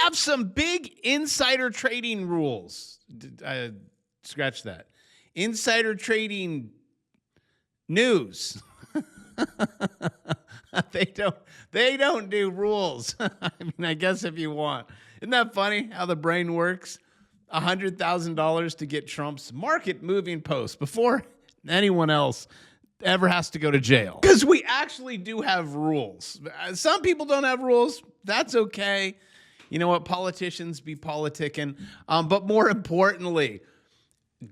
have some big insider trading rules. Scratch that. Insider trading news. They don't do rules. I mean, I guess if you want. Isn't that funny how the brain works? $100,000 to get Trump's market moving post before anyone else ever has to go to jail. Because we actually do have rules. Some people don't have rules. That's okay. You know what? Politicians be politicking. But more importantly,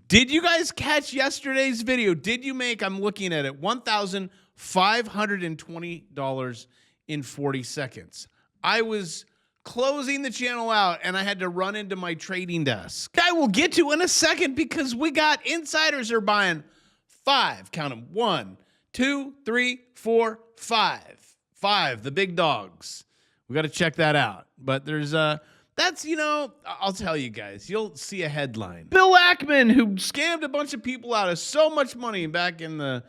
did you guys catch yesterday's video? Did you make, I'm looking at it, $1,520 in 40 seconds. I was closing the channel out and I had to run into my trading desk. I will get to in a second because we got insiders are buying 5, count them, 1, 2, 3, 4, 5. 5, the big dogs. We got to check that out. But there's that's, you know, I'll tell you guys, you'll see a headline. Bill Ackman, who scammed a bunch of people out of so much money back in the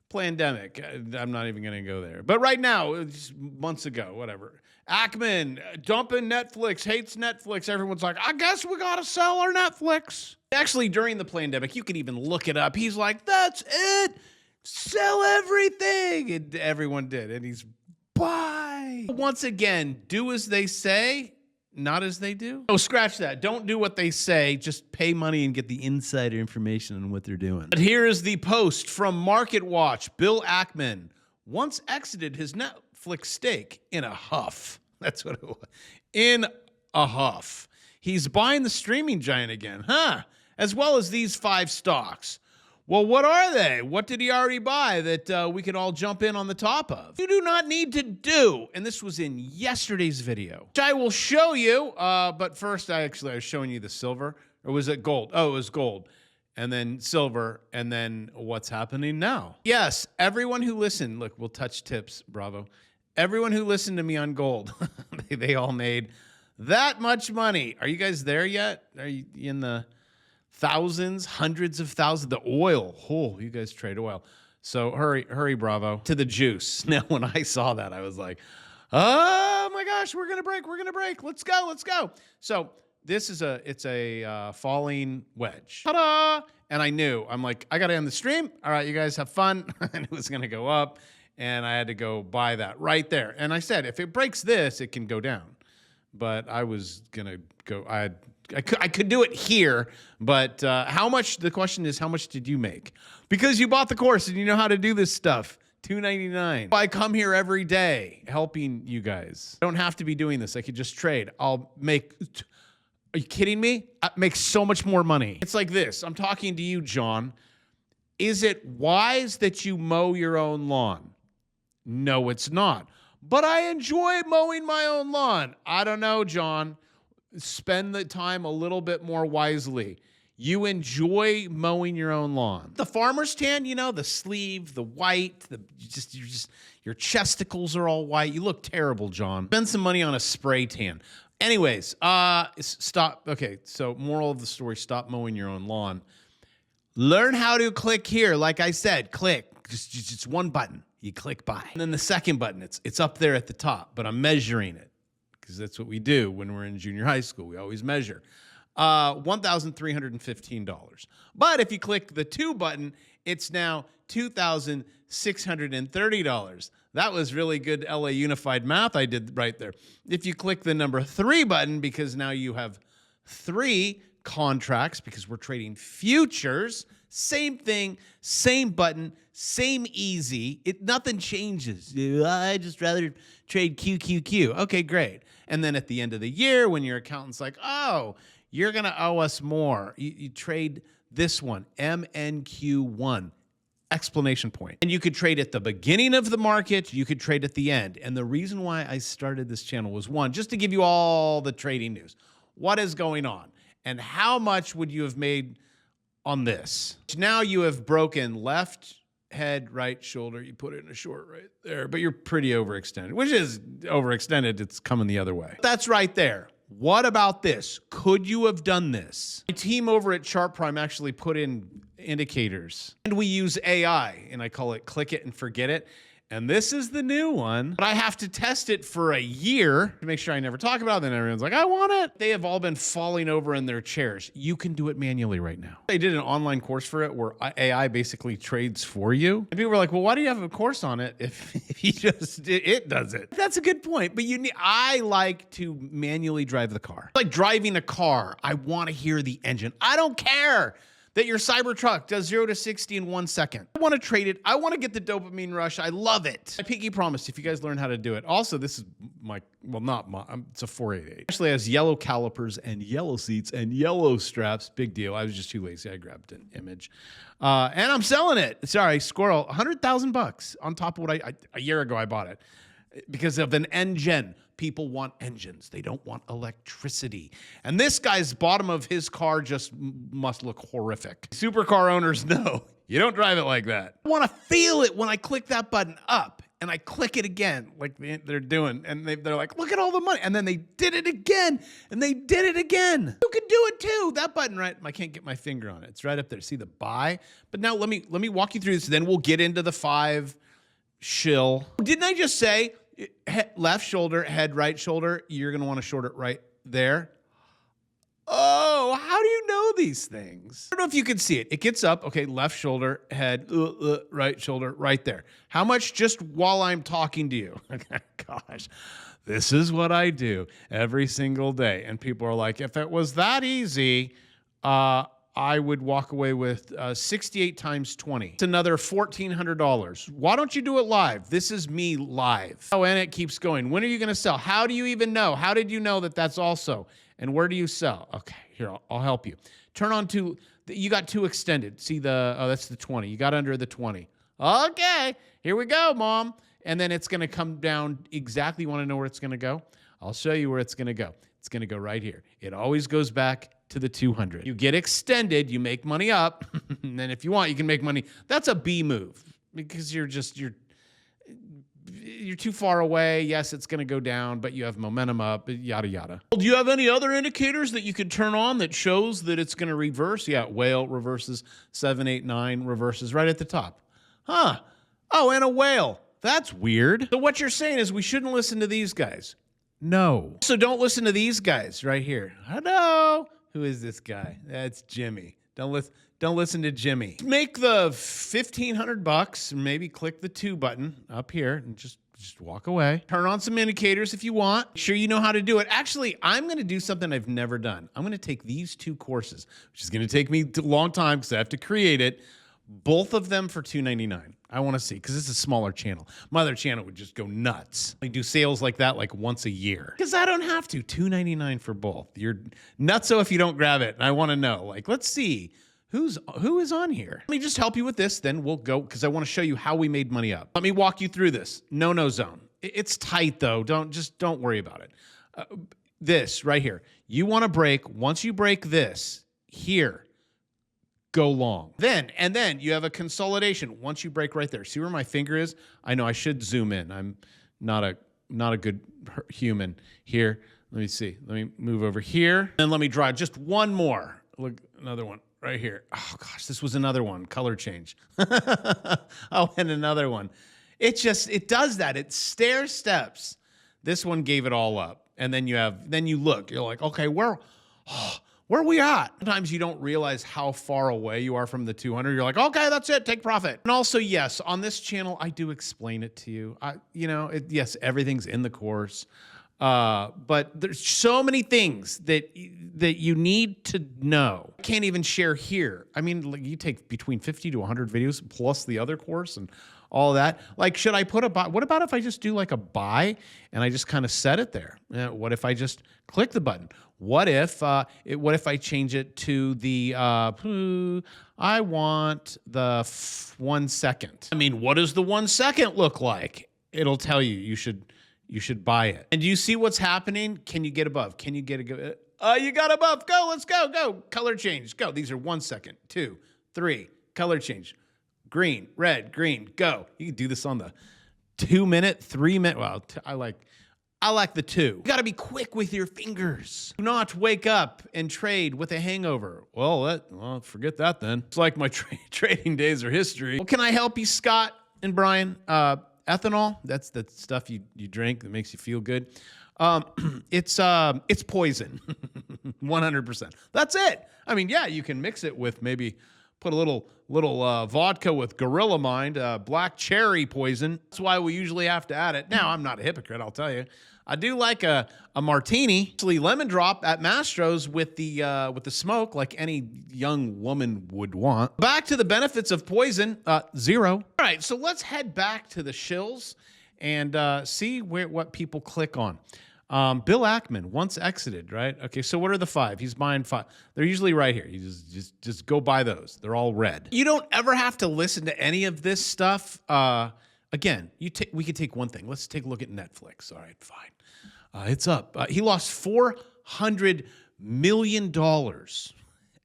pandemic. I'm not even going to go there. But right now, just months ago, whatever. Ackman dumping Netflix, hates Netflix. Everyone's like, I guess we got to sell our Netflix. Actually, during the pandemic, you can even look it up. He's like, that's it. Sell everything. And everyone did. And he's, bye. Once again, do as they say, not as they do. Oh, scratch that. Don't do what they say. Just pay money and get the insider information on what they're doing. But here is the post from Market Watch. Bill Ackman once exited his Netflix stake in a huff. That's what it was. In a huff. He's buying the streaming giant again, huh? As well as these 5 stocks. Well, what are they? What did he already buy that we could all jump in on the top of? You do not need to do, and this was in yesterday's video, which I will show you, but first I was showing you the silver, or was it gold? Oh, it was gold, and then silver, and then what's happening now? Yes, everyone who listened, look, we'll touch tips, bravo. Everyone who listened to me on gold, they all made that much money. Are you guys there yet? Are you in the thousands, hundreds of thousands? The oil, oh, you guys trade oil. So hurry, bravo, to the juice. Now, when I saw that, I was like, oh my gosh, we're gonna break. Let's go. So this is it's a falling wedge. Ta-da! And I'm like, I gotta end the stream. All right, you guys have fun. And it was gonna go up, and I had to go buy that right there. And I said, if it breaks this, it can go down. But I was gonna go. I could do it here, but how much? The question is, how much did you make? Because you bought the course and you know how to do this stuff. $2.99. I come here every day helping you guys. I don't have to be doing this. I could just trade. I'll make. Are you kidding me? I make so much more money. It's like this. I'm talking to you, John. Is it wise that you mow your own lawn? No, it's not. But I enjoy mowing my own lawn. I don't know, John. Spend the time a little bit more wisely. You enjoy mowing your own lawn. The farmer's tan, you know, the sleeve, the white, your chesticles are all white. You look terrible, John. Spend some money on a spray tan. Anyways, stop. Okay, so moral of the story, stop mowing your own lawn. Learn how to click here. Like I said, click. Just one button. You click buy. And then the second button, it's up there at the top, but I'm measuring it because that's what we do when we're in junior high school. We always measure. $1,315. But if you click the 2 button, it's now $2,630. That was really good LA Unified math I did right there. If you click the number 3 button, because now you have 3 contracts, because we're trading futures, same thing, same button, same easy. Nothing changes. I just rather trade QQQ. Okay, great. And then at the end of the year, when your accountant's like, oh, you're going to owe us more, you trade this one, MNQ1, explanation point. And you could trade at the beginning of the market. You could trade at the end. And the reason why I started this channel was, one, just to give you all the trading news. What is going on? And how much would you have made on this? Now you have broken left head, right shoulder. You put it in a short right there, but you're pretty overextended, which is overextended. It's coming the other way. That's right there. What about this? Could you have done this? My team over at Chart Prime actually put in indicators, and we use AI, and I call it click it and forget it. And this is the new one, but I have to test it for a year to make sure I never talk about it. Then everyone's like, I want it. They have all been falling over in their chairs. You can do it manually right now. I did an online course for it where AI basically trades for you. And people were like, well, why do you have a course on it if you just, it does it? That's a good point. But I like to manually drive the car. Like driving a car, I want to hear the engine. I don't care that your Cybertruck does 0 to 60 in 1 second. I want to trade it. I want to get the dopamine rush. I love it. I pinky promised if you guys learn how to do it. Also, this is it's a 488. Actually has yellow calipers and yellow seats and yellow straps. Big deal. I was just too lazy. I grabbed an image. And I'm selling it. Sorry, squirrel. $100,000 on top of what a year ago I bought it. Because of an engine. People want engines. They don't want electricity. And this guy's bottom of his car just must look horrific. Supercar owners know you don't drive it like that. I want to feel it when I click that button up and I click it again like they're doing. And they're like, look at all the money. And then they did it again and they did it again. You can do it too. That button, right? I can't get my finger on it. It's right up there. See the buy? But now let me walk you through this. Then we'll get into the 5 shill. Didn't I just say left shoulder, head, right shoulder? You're going to want to short it right there. Oh, how do you know these things? I don't know if you can see it. It gets up. Okay, left shoulder, head, right shoulder, right there. How much just while I'm talking to you? Gosh, this is what I do every single day. And people are like, if it was that easy, I would walk away with 68 times 20. It's another $1,400. Why don't you do it live? This is me live. Oh, and it keeps going. When are you going to sell? How do you even know? How did you know that that's also? And where do you sell? Okay, here, I'll help you. Turn on to, you got 2 extended. See that's the 20. You got under the 20. Okay, here we go, Mom. And then it's going to come down exactly. You want to know where it's going to go? I'll show you where it's going to go. It's going to go right here. It always goes back to the 200. You get extended, you make money up, and then if you want, you can make money. That's a B move because you're too far away. Yes, it's going to go down, but you have momentum up, yada, yada. Well, do you have any other indicators that you could turn on that shows that it's going to reverse? Yeah, whale reverses, 789 reverses right at the top. Huh. Oh, and a whale. That's weird. So what you're saying is we shouldn't listen to these guys. No. So don't listen to these guys right here. Hello. Who is this guy? That's Jimmy. Don't listen to Jimmy. Make the $1,500 and maybe click the 2 button up here and just walk away. Turn on some indicators if you want. Sure you know how to do it. Actually, I'm going to do something I've never done. I'm going to take these 2 courses, which is going to take me a long time because I have to create it. Both of them for $2.99. I want to see, because it's a smaller channel. My other channel would just go nuts. I do sales like that like once a year. Because I don't have to. $2.99 for both. You're nutso if you don't grab it. And I want to know, like, let's see who is on here. Let me just help you with this, then we'll go, because I want to show you how we made money up. Let me walk you through this. No zone. It's tight though. Don't worry about it. This right here. You want to break. Once you break this here, go long. Then you have a consolidation. Once you break right there, see where my finger is? I know I should zoom in. I'm not a good human here. Let me see. Let me move over here. And let me draw just one more. Look, another one right here. Oh gosh, this was another one. Color change. Oh, and another one. It does that. It stair steps. This one gave it all up. And then you look. You're like, okay, where are we at? Sometimes you don't realize how far away you are from the 200. You're like, okay, that's it. Take profit. And also, yes, on this channel, I do explain it to you. Yes, everything's in the course. But there's so many things that you need to know. I can't even share here. I mean, like, you take between 50 to 100 videos plus the other course and all that. Like, should I put a buy? What about if I just do like a buy and I just kind of set it there? What if I just click the button? What if I change it to the I want the 1 second? I mean, what does the 1 second look like? It'll tell you. You should buy it. And do you see what's happening? Can you get above? Can you get you got above. Go. Let's go. Color change. Go. These are 1 second. 2, 3. Color change. Green, red, green. Go. You can do this on the 2 minute, 3 minute. Well, I like the 2. You got to be quick with your fingers. Do not wake up and trade with a hangover. Well, forget that then. It's like my trading days are history. Well, can I help you, Scott and Brian? Ethanol, that's the stuff you drink that makes you feel good. It's poison, 100%. That's it. I mean, yeah, you can mix it with maybe put a little vodka with Gorilla Mind, black cherry poison. That's why we usually have to add it. Now, I'm not a hypocrite, I'll tell you. I do like a martini, actually lemon drop at Mastro's with the smoke, like any young woman would want. Back to the benefits of poison, 0. All right, so let's head back to the shills and see what people click on. Bill Ackman once exited, right? Okay, so what are the 5? He's buying 5. They're usually right here. You just go buy those. They're all red. You don't ever have to listen to any of this stuff. Again, we could take one thing. Let's take a look at Netflix. All right, fine. It's up. He lost $400 million,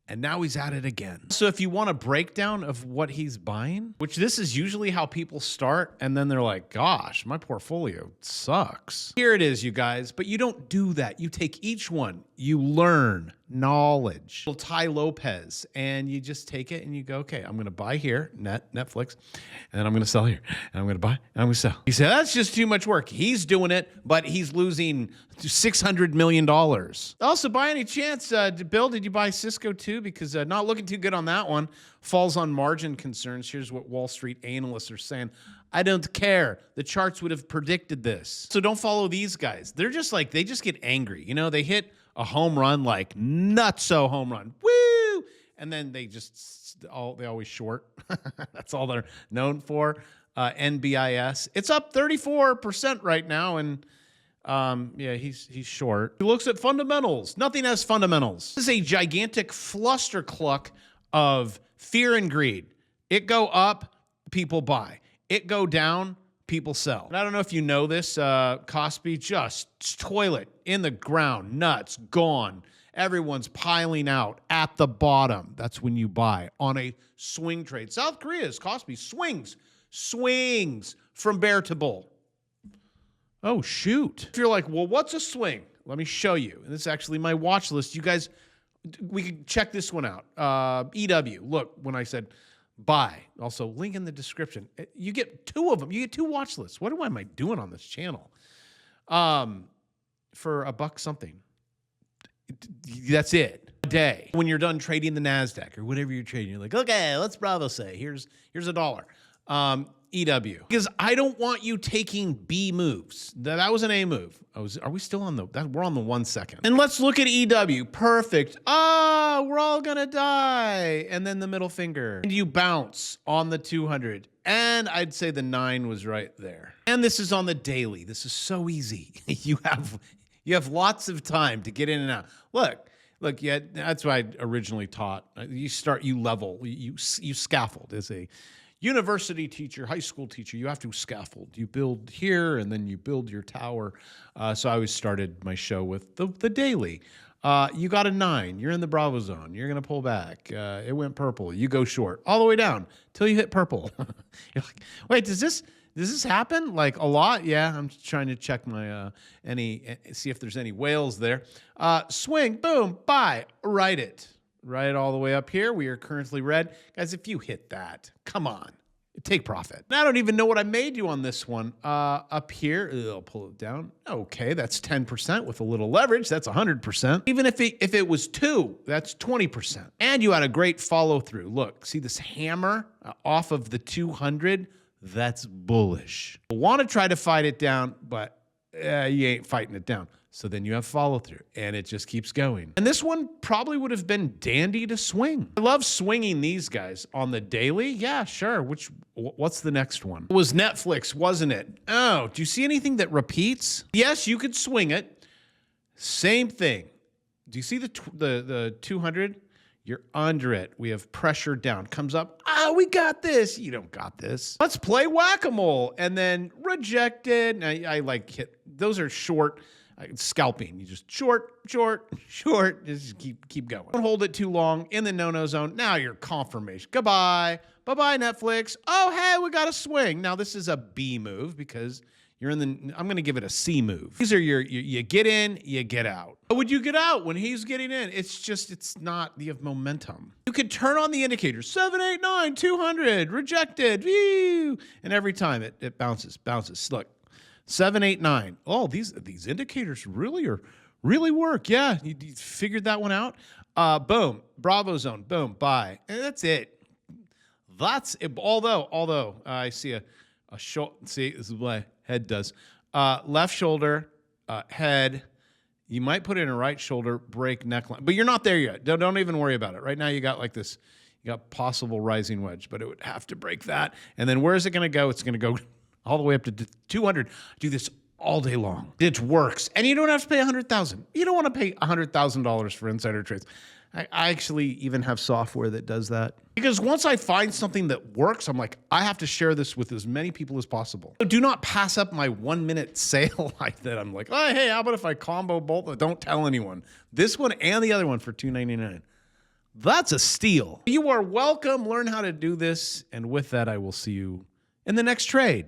and now he's at it again. So if you want a breakdown of what he's buying, which this is usually how people start, and then they're like, gosh, my portfolio sucks. Here it is, you guys. But you don't do that. You take each one. You learn knowledge. Ty Lopez, and you just take it and you go, okay, I'm going to buy here, Netflix, and then I'm going to sell here, and I'm going to buy, and I'm going to sell. You say, that's just too much work. He's doing it, but he's losing $600 million. Also, by any chance, Bill, did you buy Cisco too? Because not looking too good on that one. Falls on margin concerns. Here's what Wall Street analysts are saying. I don't care. The charts would have predicted this. So don't follow these guys. They're just like, they just get angry. You know, they hit a home run, like nutso home run. Woo! And then they always short. That's all they're known for. NBIS. It's up 34% right now, and yeah, he's short. He looks at fundamentals. Nothing has fundamentals. This is a gigantic flustercluck of fear and greed. It go up, people buy. It go down, people sell. And I don't know if you know this, Kospi, just toilet in the ground, nuts, gone. Everyone's piling out at the bottom. That's when you buy on a swing trade. South Korea's Kospi swings from bear to bull. Oh, shoot. If you're like, well, what's a swing? Let me show you. And this is actually my watch list. You guys, we can check this one out. EW, look, when I said buy, also link in the description. You get 2 of them. You get 2 watch lists. What am I doing on this channel? For $1 something. That's it. A day. When you're done trading the NASDAQ or whatever you're trading, you're like, okay, let's Bravo say, here's $1. EW. Because I don't want you taking B moves. That was an A move. Are we still on we're on the 1 second. And let's look at EW. Perfect. Oh, we're all gonna die. And then the middle finger. And you bounce on the 200. And I'd say the 9 was right there. And this is on the daily. This is so easy. You have lots of time to get in and out. Look, yeah, that's what I originally taught. You level, you scaffold as a university teacher, high school teacher. You have to scaffold. You build here, and then you build your tower. So I always started my show with the daily. You got a 9. You're in the Bravo zone. You're going to pull back. It went purple. You go short all the way down till you hit purple. You're like, wait, does this happen? Like a lot? Yeah, I'm trying to check my see if there's any whales there. Swing, boom, buy, write it. Right all the way up here. We are currently red. Guys, if you hit that, come on. Take profit. And I don't even know what I made you on this one. Up here, I'll pull it down. Okay, that's 10% with a little leverage. That's 100%. Even if it was 2, that's 20%. And you had a great follow through. Look, see this hammer off of the 200? That's bullish. Want to try to fight it down, but you ain't fighting it down. So then you have follow through, and it just keeps going. And this one probably would have been dandy to swing. I love swinging these guys on the daily. Yeah, sure. What's the next one? It was Netflix, wasn't it? Oh, do you see anything that repeats? Yes, you could swing it. Same thing. Do you see the 200? You're under it. We have pressure down. Comes up. Ah, we got this. You don't got this. Let's play whack-a-mole. And then rejected. I like hit. Those are short. Scalping. You just short. Just keep going. Don't hold it too long in the no-no zone. Now you're confirmation. Goodbye. Bye-bye, Netflix. Oh, hey, we got a swing. Now this is a B move because You're in the, I'm going to give it a C move. These are you get in, you get out. How would you get out when he's getting in? It's not, you have momentum. You could turn on the indicator, 7, 8, 9, 200, rejected, woo, and every time it bounces. Look, 7, 8, 9. Oh, these indicators really work. Yeah, you figured that one out. Boom, Bravo zone, boom, buy. And that's it. That's it. Although I see a shoulder. See, this is what my head does. Left shoulder, head. You might put it in a right shoulder, break neckline, but you're not there yet. Don't even worry about it. Right now, you got like this. You got possible rising wedge, but it would have to break that. And then where is it going to go? It's going to go all the way up to 200. Do this all day long. It works, and you don't have to pay $100,000. You don't want to pay $100,000 for insider trades. I actually even have software that does that. Because once I find something that works, I'm like, I have to share this with as many people as possible. So do not pass up my 1-minute sale like that. I'm like, oh, hey, how about if I combo both? Don't tell anyone. This one and the other one for $2.99. That's a steal. You are welcome. Learn how to do this. And with that, I will see you in the next trade.